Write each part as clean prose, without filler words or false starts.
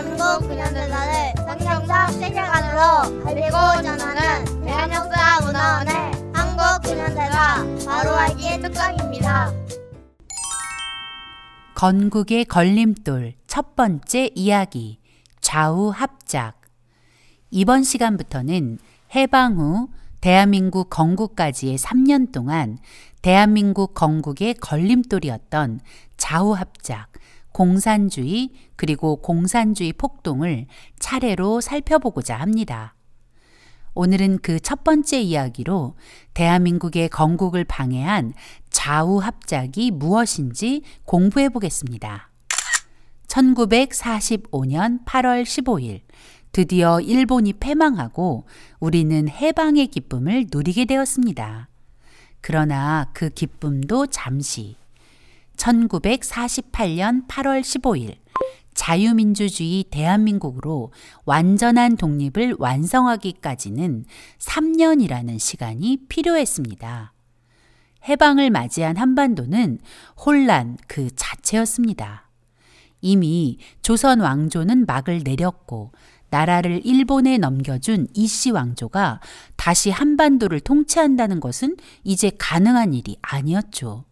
대한민국 9년대사를 성경적 세계관으로 알리고 전하는 대한역사문화원의 한국 9년대사 바로 알기 특강입니다. 건국의 걸림돌 첫 번째 이야기, 좌우합작. 이번 시간부터는 해방 후 대한민국 건국까지의 3년 동안 대한민국 건국의 걸림돌이었던 좌우합작, 공산주의 그리고 공산주의 폭동을 차례로 살펴보고자 합니다. 오늘은 그 첫 번째 이야기로 대한민국의 건국을 방해한 좌우합작이 무엇인지 공부해 보겠습니다. 1945년 8월 15일, 드디어 일본이 패망하고 우리는 해방의 기쁨을 누리게 되었습니다. 그러나 그 기쁨도 잠시. 1948년 8월 15일, 자유민주주의 대한민국으로 완전한 독립을 완성하기까지는 3년이라는 시간이 필요했습니다. 해방을 맞이한 한반도는 혼란 그 자체였습니다. 이미 조선 왕조는 막을 내렸고 나라를 일본에 넘겨준 이씨 왕조가 다시 한반도를 통치한다는 것은 이제 가능한 일이 아니었죠.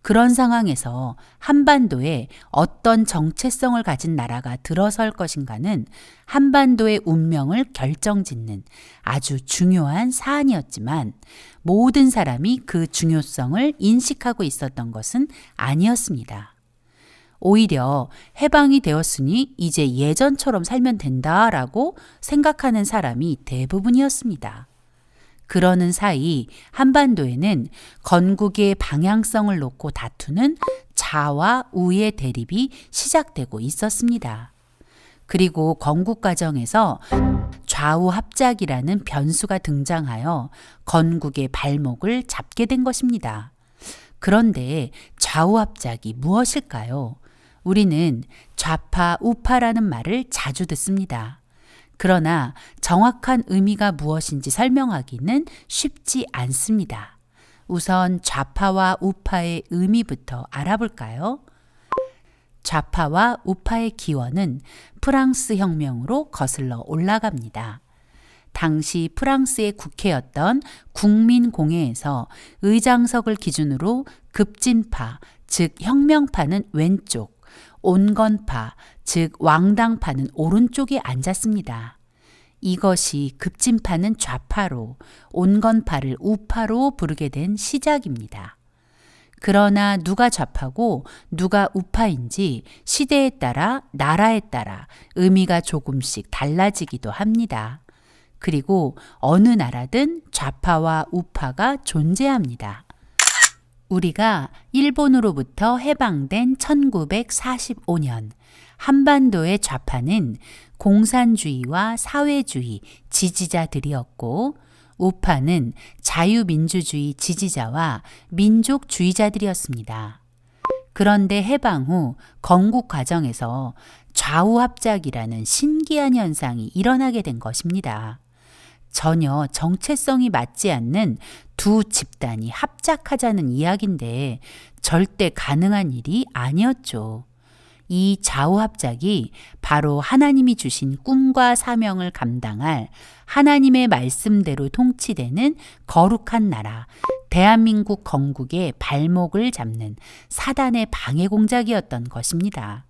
그런 상황에서 한반도에 어떤 정체성을 가진 나라가 들어설 것인가는 한반도의 운명을 결정짓는 아주 중요한 사안이었지만 모든 사람이 그 중요성을 인식하고 있었던 것은 아니었습니다. 오히려 해방이 되었으니 이제 예전처럼 살면 된다라고 생각하는 사람이 대부분이었습니다. 그러는 사이 한반도에는 건국의 방향성을 놓고 다투는 좌와 우의 대립이 시작되고 있었습니다. 그리고 건국 과정에서 좌우합작이라는 변수가 등장하여 건국의 발목을 잡게 된 것입니다. 그런데 좌우합작이 무엇일까요? 우리는 좌파, 우파라는 말을 자주 듣습니다. 그러나 정확한 의미가 무엇인지 설명하기는 쉽지 않습니다. 우선 좌파와 우파의 의미부터 알아볼까요? 좌파와 우파의 기원은 프랑스 혁명으로 거슬러 올라갑니다. 당시 프랑스의 국회였던 국민공회에서 의장석을 기준으로 급진파, 즉 혁명파는 왼쪽, 온건파, 즉 왕당파는 오른쪽에 앉았습니다. 이것이 급진파는 좌파로, 온건파를 우파로 부르게 된 시작입니다. 그러나 누가 좌파고 누가 우파인지 시대에 따라 나라에 따라 의미가 조금씩 달라지기도 합니다. 그리고 어느 나라든 좌파와 우파가 존재합니다. 우리가 일본으로부터 해방된 1945년, 한반도의 좌파는 공산주의와 사회주의 지지자들이었고 우파는 자유민주주의 지지자와 민족주의자들이었습니다. 그런데 해방 후 건국 과정에서 좌우합작이라는 신기한 현상이 일어나게 된 것입니다. 전혀 정체성이 맞지 않는 두 집단이 합작하자는 이야기인데 절대 가능한 일이 아니었죠. 이 좌우합작이 바로 하나님이 주신 꿈과 사명을 감당할 하나님의 말씀대로 통치되는 거룩한 나라, 대한민국 건국의 발목을 잡는 사단의 방해 공작이었던 것입니다.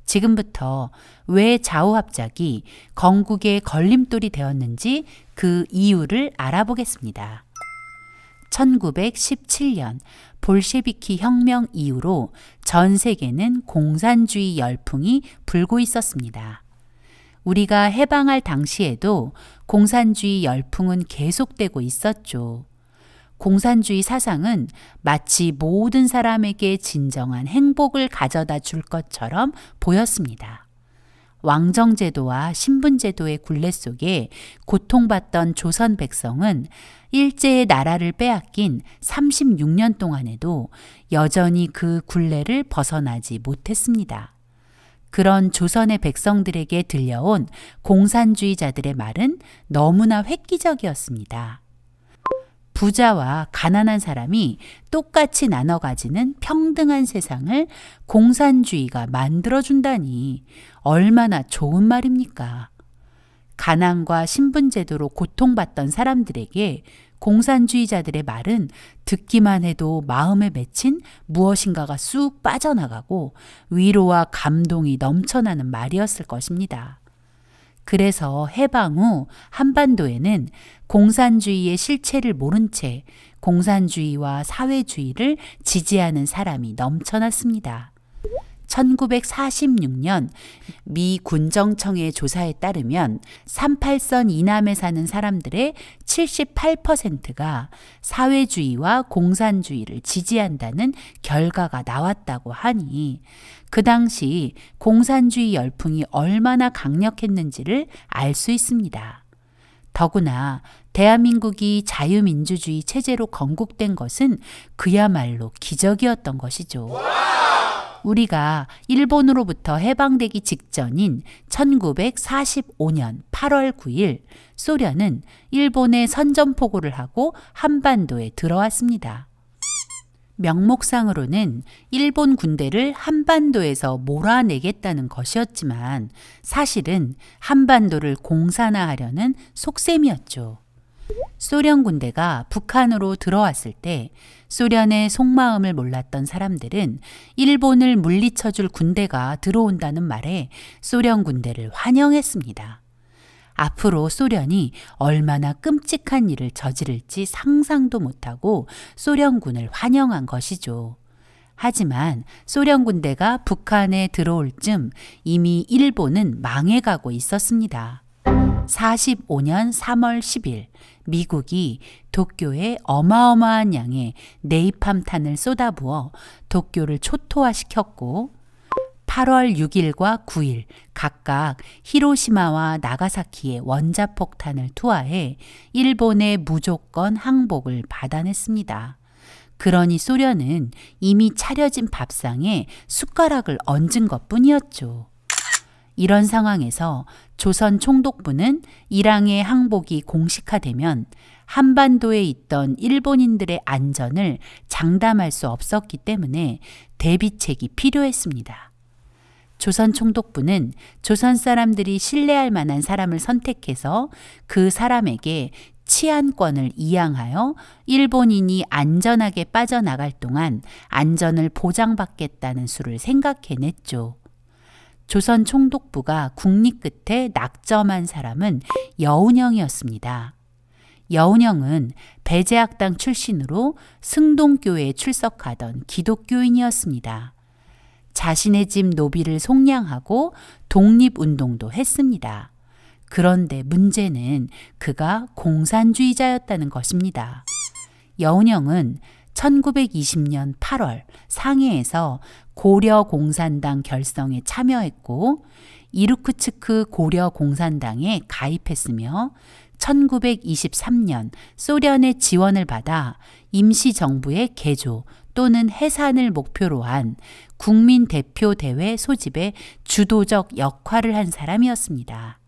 지금부터 왜 좌우합작이 건국의 걸림돌이 되었는지 그 이유를 알아보겠습니다. 1917년 볼셰비키 혁명 이후로 전 세계는 공산주의 열풍이 불고 있었습니다. 우리가 해방할 당시에도 공산주의 열풍은 계속되고 있었죠. 공산주의 사상은 마치 모든 사람에게 진정한 행복을 가져다 줄 것처럼 보였습니다. 왕정제도와 신분제도의 굴레 속에 고통받던 조선 백성은 일제의 나라를 빼앗긴 36년 동안에도 여전히 그 굴레를 벗어나지 못했습니다. 그런 조선의 백성들에게 들려온 공산주의자들의 말은 너무나 획기적이었습니다. 부자와 가난한 사람이 똑같이 나눠 가지는 평등한 세상을 공산주의가 만들어준다니 얼마나 좋은 말입니까? 가난과 신분제도로 고통받던 사람들에게 공산주의자들의 말은 듣기만 해도 마음에 맺힌 무엇인가가 쑥 빠져나가고 위로와 감동이 넘쳐나는 말이었을 것입니다. 그래서 해방 후 한반도에는 공산주의의 실체를 모른 채 공산주의와 사회주의를 지지하는 사람이 넘쳐났습니다. 1946년 미 군정청의 조사에 따르면 38선 이남에 사는 사람들의 78%가 사회주의와 공산주의를 지지한다는 결과가 나왔다고 하니 그 당시 공산주의 열풍이 얼마나 강력했는지를 알 수 있습니다. 더구나 대한민국이 자유민주주의 체제로 건국된 것은 그야말로 기적이었던 것이죠. 우리가 일본으로부터 해방되기 직전인 1945년 8월 9일 소련은 일본에 선전포고를 하고 한반도에 들어왔습니다. 명목상으로는 일본 군대를 한반도에서 몰아내겠다는 것이었지만 사실은 한반도를 공산화하려는 속셈이었죠. 소련 군대가 북한으로 들어왔을 때 소련의 속마음을 몰랐던 사람들은 일본을 물리쳐줄 군대가 들어온다는 말에 소련 군대를 환영했습니다. 앞으로 소련이 얼마나 끔찍한 일을 저지를지 상상도 못하고 소련군을 환영한 것이죠. 하지만 소련 군대가 북한에 들어올 즈음 이미 일본은 망해가고 있었습니다. 45년 3월 10일 미국이 도쿄에 어마어마한 양의 네이팜탄을 쏟아부어 도쿄를 초토화시켰고 8월 6일과 9일 각각 히로시마와 나가사키에 원자폭탄을 투하해 일본의 무조건 항복을 받아냈습니다. 그러니 소련은 이미 차려진 밥상에 숟가락을 얹은 것뿐이었죠. 이런 상황에서 조선 총독부는 일항의 항복이 공식화되면 한반도에 있던 일본인들의 안전을 장담할 수 없었기 때문에 대비책이 필요했습니다. 조선 총독부는 조선 사람들이 신뢰할 만한 사람을 선택해서 그 사람에게 치안권을 이양하여 일본인이 안전하게 빠져나갈 동안 안전을 보장받겠다는 수를 생각해냈죠. 조선 총독부가 국리 끝에 낙점한 사람은 여운형이었습니다. 여운형은 배제학당 출신으로 승동교회에 출석하던 기독교인이었습니다. 자신의 집 노비를 속량하고 독립운동도 했습니다. 그런데 문제는 그가 공산주의자였다는 것입니다. 여운형은 1920년 8월 상해에서 고려공산당 결성에 참여했고 이루크츠크 고려공산당에 가입했으며 1923년 소련의 지원을 받아 임시정부의 개조 또는 해산을 목표로 한 국민대표대회 소집에 주도적 역할을 한 사람이었습니다.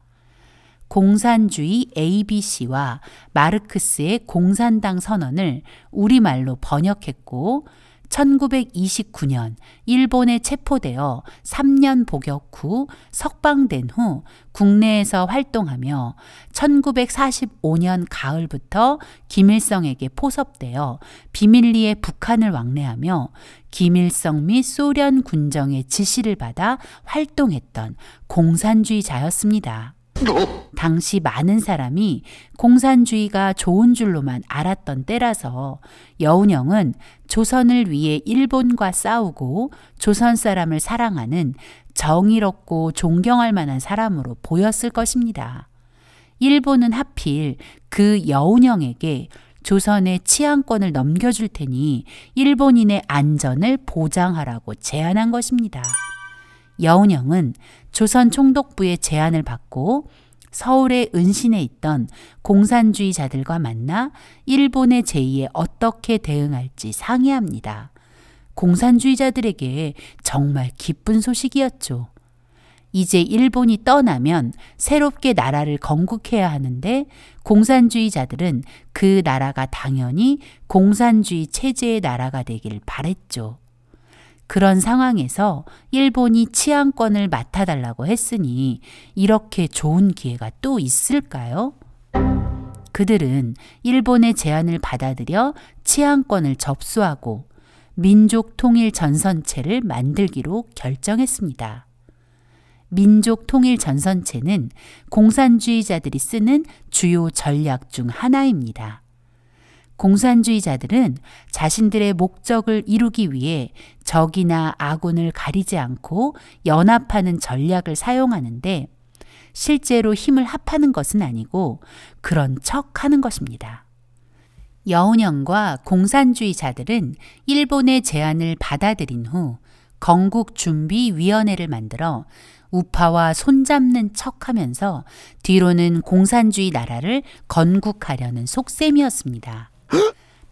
공산주의 ABC와 마르크스의 공산당 선언을 우리말로 번역했고 1929년 일본에 체포되어 3년 복역 후 석방된 후 국내에서 활동하며 1945년 가을부터 김일성에게 포섭되어 비밀리에 북한을 왕래하며 김일성 및 소련 군정의 지시를 받아 활동했던 공산주의자였습니다. 당시 많은 사람이 공산주의가 좋은 줄로만 알았던 때라서 여운형은 조선을 위해 일본과 싸우고 조선 사람을 사랑하는 정의롭고 존경할 만한 사람으로 보였을 것입니다. 일본은 하필 그 여운형에게 조선의 치안권을 넘겨줄 테니 일본인의 안전을 보장하라고 제안한 것입니다. 여운형은 조선 총독부의 제안을 받고 서울의 은신에 있던 공산주의자들과 만나 일본의 제의에 어떻게 대응할지 상의합니다. 공산주의자들에게 정말 기쁜 소식이었죠. 이제 일본이 떠나면 새롭게 나라를 건국해야 하는데 공산주의자들은 그 나라가 당연히 공산주의 체제의 나라가 되길 바랬죠. 그런 상황에서 일본이 치안권을 맡아달라고 했으니 이렇게 좋은 기회가 또 있을까요? 그들은 일본의 제안을 받아들여 치안권을 접수하고 민족통일전선체를 만들기로 결정했습니다. 민족통일전선체는 공산주의자들이 쓰는 주요 전략 중 하나입니다. 공산주의자들은 자신들의 목적을 이루기 위해 적이나 아군을 가리지 않고 연합하는 전략을 사용하는데 실제로 힘을 합하는 것은 아니고 그런 척 하는 것입니다. 여운형과 공산주의자들은 일본의 제안을 받아들인 후 건국준비위원회를 만들어 우파와 손잡는 척하면서 뒤로는 공산주의 나라를 건국하려는 속셈이었습니다.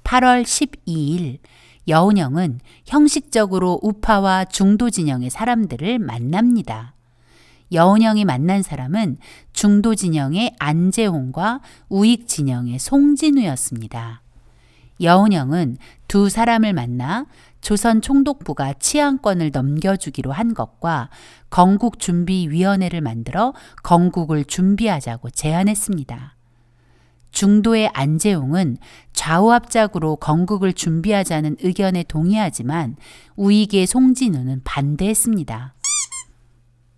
8월 12일 여운형은 형식적으로 우파와 중도 진영의 사람들을 만납니다. 여운형이 만난 사람은 중도 진영의 안재홍과 우익 진영의 송진우였습니다. 여운형은 두 사람을 만나 조선 총독부가 치안권을 넘겨주기로 한 것과 건국준비위원회를 만들어 건국을 준비하자고 제안했습니다. 중도의 안재홍은 좌우합작으로 건국을 준비하자는 의견에 동의하지만 우익의 송진우는 반대했습니다.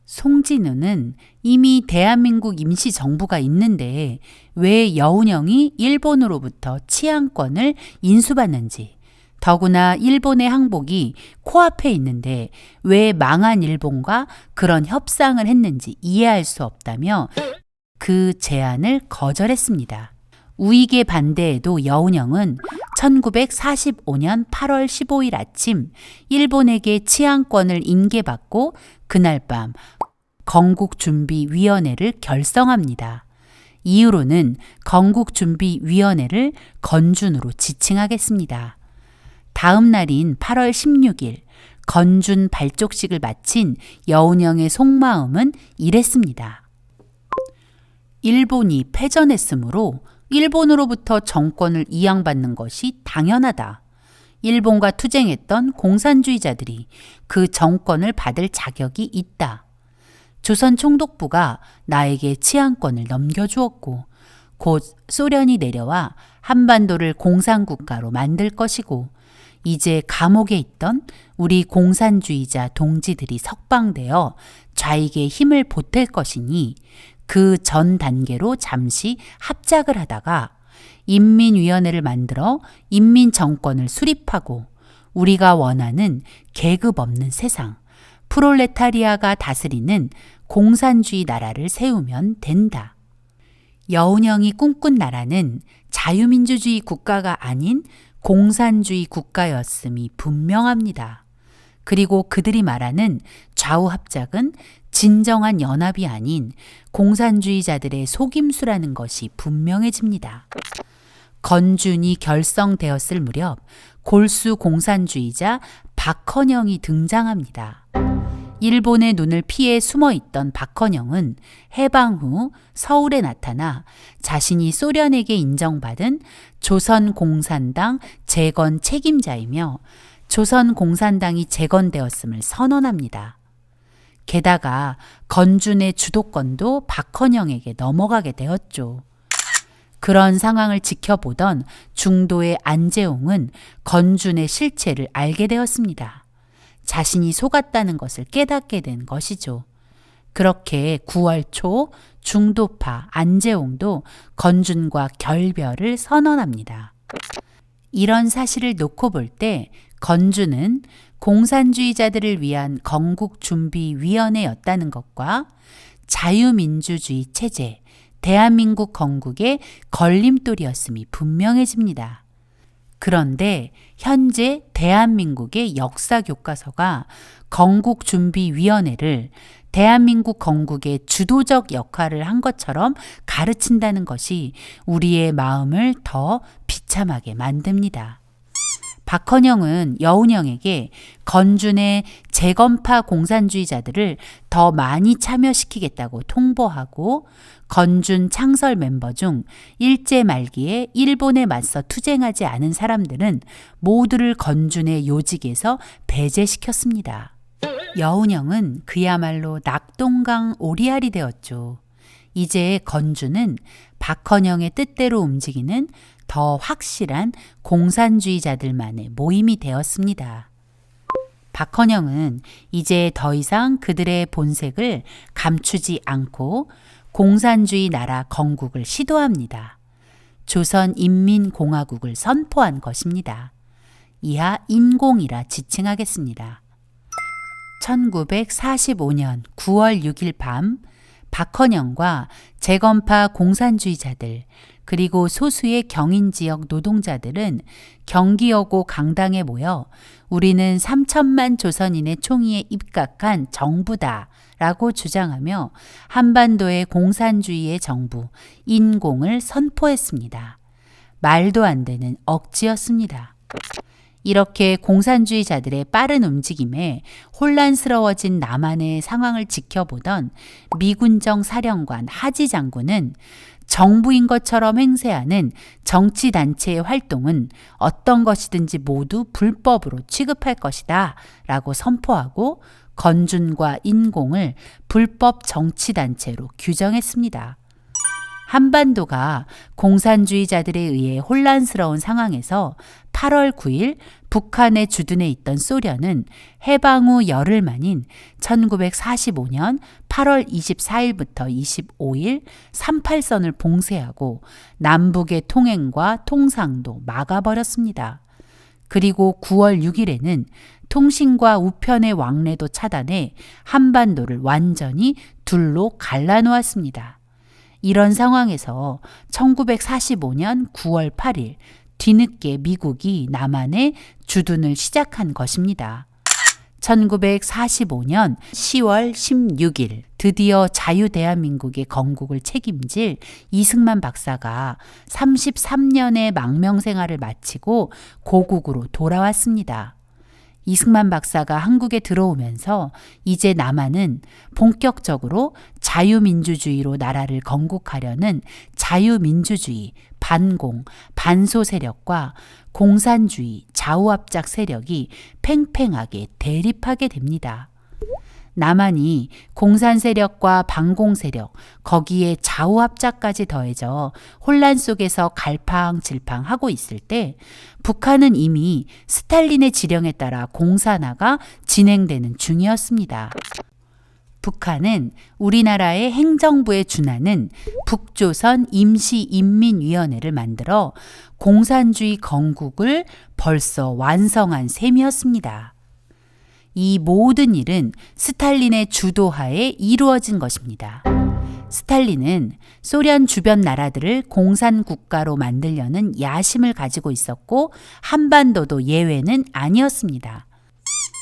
송진우는 이미 대한민국 임시정부가 있는데 왜 여운형이 일본으로부터 치안권을 인수받는지, 더구나 일본의 항복이 코앞에 있는데 왜 망한 일본과 그런 협상을 했는지 이해할 수 없다며 그 제안을 거절했습니다. 우익의 반대에도 여운형은 1945년 8월 15일 아침 일본에게 치안권을 인계받고 그날 밤 건국준비위원회를 결성합니다. 이후로는 건국준비위원회를 건준으로 지칭하겠습니다. 다음 날인 8월 16일 건준 발족식을 마친 여운형의 속마음은 이랬습니다. 일본이 패전했으므로 일본으로부터 정권을 이양받는 것이 당연하다. 일본과 투쟁했던 공산주의자들이 그 정권을 받을 자격이 있다. 조선 총독부가 나에게 치안권을 넘겨주었고 곧 소련이 내려와 한반도를 공산국가로 만들 것이고 이제 감옥에 있던 우리 공산주의자 동지들이 석방되어 좌익에 힘을 보탤 것이니 그 전 단계로 잠시 합작을 하다가 인민위원회를 만들어 인민정권을 수립하고 우리가 원하는 계급 없는 세상, 프롤레타리아가 다스리는 공산주의 나라를 세우면 된다. 여운형이 꿈꾼 나라는 자유민주주의 국가가 아닌 공산주의 국가였음이 분명합니다. 그리고 그들이 말하는 좌우합작은 진정한 연합이 아닌 공산주의자들의 속임수라는 것이 분명해집니다. 건준이 결성되었을 무렵 골수 공산주의자 박헌영이 등장합니다. 일본의 눈을 피해 숨어있던 박헌영은 해방 후 서울에 나타나 자신이 소련에게 인정받은 조선공산당 재건 책임자이며 조선공산당이 재건되었음을 선언합니다. 게다가 건준의 주도권도 박헌영에게 넘어가게 되었죠. 그런 상황을 지켜보던 중도의 안재홍은 건준의 실체를 알게 되었습니다. 자신이 속았다는 것을 깨닫게 된 것이죠. 그렇게 9월 초 중도파 안재홍도 건준과 결별을 선언합니다. 이런 사실을 놓고 볼 때 건준은 공산주의자들을 위한 건국준비위원회였다는 것과 자유민주주의 체제, 대한민국 건국의 걸림돌이었음이 분명해집니다. 그런데 현재 대한민국의 역사교과서가 건국준비위원회를 대한민국 건국의 주도적 역할을 한 것처럼 가르친다는 것이 우리의 마음을 더 비참하게 만듭니다. 박헌영은 여운형에게 건준의 재건파 공산주의자들을 더 많이 참여시키겠다고 통보하고 건준 창설 멤버 중 일제 말기에 일본에 맞서 투쟁하지 않은 사람들은 모두를 건준의 요직에서 배제시켰습니다. 여운형은 그야말로 낙동강 오리알이 되었죠. 이제 건준은 박헌영의 뜻대로 움직이는 더 확실한 공산주의자들만의 모임이 되었습니다. 박헌영은 이제 더 이상 그들의 본색을 감추지 않고 공산주의 나라 건국을 시도합니다. 조선인민공화국을 선포한 것입니다. 이하 인공이라 지칭하겠습니다. 1945년 9월 6일 밤 박헌영과 재건파 공산주의자들 그리고 소수의 경인지역 노동자들은 경기여고 강당에 모여 우리는 3천만 조선인의 총의에 입각한 정부다 라고 주장하며 한반도의 공산주의의 정부 인공을 선포했습니다. 말도 안 되는 억지였습니다. 이렇게 공산주의자들의 빠른 움직임에 혼란스러워진 남한의 상황을 지켜보던 미군정 사령관 하지 장군은 정부인 것처럼 행세하는 정치단체의 활동은 어떤 것이든지 모두 불법으로 취급할 것이다 라고 선포하고 건준과 인공을 불법 정치단체로 규정했습니다. 한반도가 공산주의자들에 의해 혼란스러운 상황에서 8월 9일 북한에 주둔해 있던 소련은 해방 후 열흘 만인 1945년 8월 24일부터 25일 38선을 봉쇄하고 남북의 통행과 통상도 막아버렸습니다. 그리고 9월 6일에는 통신과 우편의 왕래도 차단해 한반도를 완전히 둘로 갈라놓았습니다. 이런 상황에서 1945년 9월 8일 뒤늦게 미국이 남한에 주둔을 시작한 것입니다. 1945년 10월 16일 드디어 자유대한민국의 건국을 책임질 이승만 박사가 33년의 망명생활을 마치고 고국으로 돌아왔습니다. 이승만 박사가 한국에 들어오면서 이제 남한은 본격적으로 자유민주주의로 나라를 건국하려는 자유민주주의, 반공, 반소 세력과 공산주의, 좌우합작 세력이 팽팽하게 대립하게 됩니다. 남한이 공산 세력과 반공 세력, 거기에 좌우합작까지 더해져 혼란 속에서 갈팡질팡하고 있을 때 북한은 이미 스탈린의 지령에 따라 공산화가 진행되는 중이었습니다. 북한은 우리나라의 행정부에 준하는 북조선 임시인민위원회를 만들어 공산주의 건국을 벌써 완성한 셈이었습니다. 이 모든 일은 스탈린의 주도하에 이루어진 것입니다. 스탈린은 소련 주변 나라들을 공산국가로 만들려는 야심을 가지고 있었고 한반도도 예외는 아니었습니다.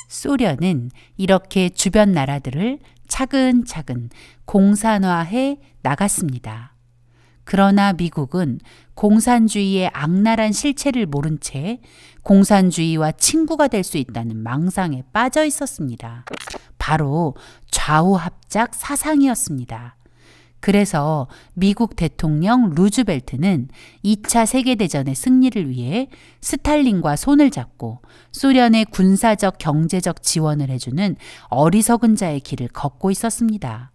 소련은 이렇게 주변 나라들을 차근차근 공산화해 나갔습니다. 그러나 미국은 공산주의의 악랄한 실체를 모른 채 공산주의와 친구가 될 수 있다는 망상에 빠져 있었습니다. 바로 좌우합작 사상이었습니다. 그래서 미국 대통령 루즈벨트는 2차 세계대전의 승리를 위해 스탈린과 손을 잡고 소련의 군사적 경제적 지원을 해주는 어리석은 자의 길을 걷고 있었습니다.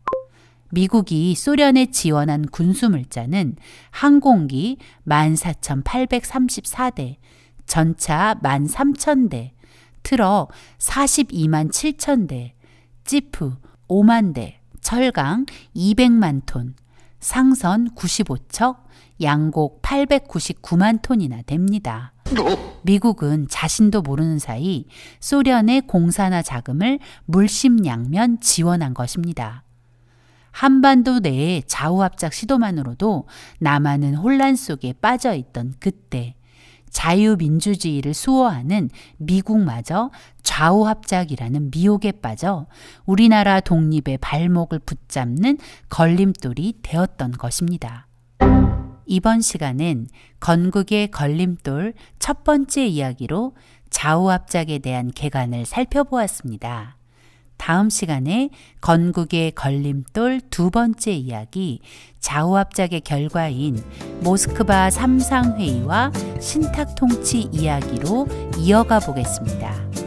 미국이 소련에 지원한 군수물자는 항공기 14,834대, 전차 13,000대, 트럭 42만 7천대, 지프 5만 대, 철강 200만 톤, 상선 95척, 양곡 899만 톤이나 됩니다. 미국은 자신도 모르는 사이 소련의 공산화 자금을 물심양면 지원한 것입니다. 한반도 내의 좌우합작 시도만으로도 남한은 혼란 속에 빠져있던 그때 자유민주주의를 수호하는 미국마저 좌우합작이라는 미혹에 빠져 우리나라 독립의 발목을 붙잡는 걸림돌이 되었던 것입니다. 이번 시간은 건국의 걸림돌 첫 번째 이야기로 좌우합작에 대한 개관을 살펴보았습니다. 다음 시간에 건국의 걸림돌 두 번째 이야기, 좌우합작의 결과인 모스크바 삼상회의와 신탁통치 이야기로 이어가 보겠습니다.